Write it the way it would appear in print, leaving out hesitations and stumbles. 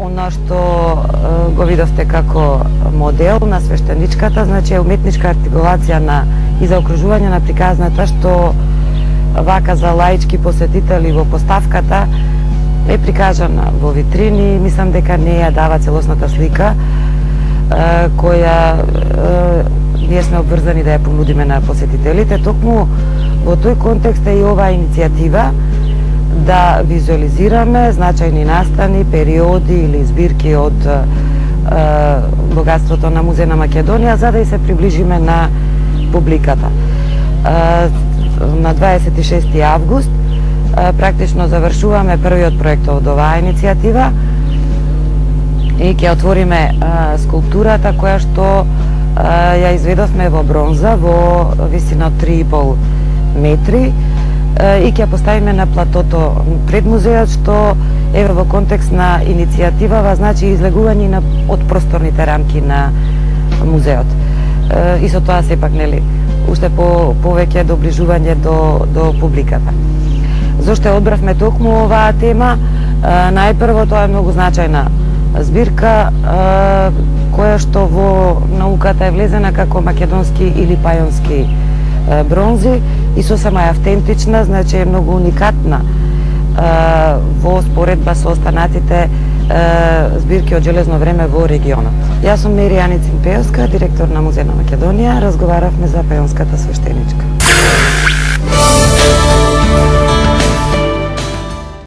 Оно што го видовте како модел на свештеничката, значи е уметничка артикулација и заокружување на приказната, што вака за лаички посетители во поставката е прикажана во витрини. Мислам дека не ја дава целосната слика која ние сме обврзани да ја понудиме на посетителите. Токму во тој контекст е и оваа иницијатива да визуализираме значајни настани, периоди или збирки од богатството на Музеј на Македонија, за да и се приближиме на публиката. На 26 август практично завршуваме првиот проект од оваа иницијатива и ќе отвориме скулптурата која што ја изведовме во бронза во висина од 3,5 метри и ќе поставиме на платото пред музеот, што еве во контекст на иницијативава значи излегување од просторните рамки на музеот. И со тоа сепак нели уште повеќе доближување до публиката. Зошто одбравме токму оваа тема? Најпрво тоа е многу значајна збирка која што во науката е влезена како македонски или пајонски бронзи и сосема е автентична, значи е многу уникатна во споредба со останатите збирки од железно време во регионот. Јас сум Мери Аницин Пејовска, директор на Музеј на Македонија. Разговаравме за пејонската свештеничка.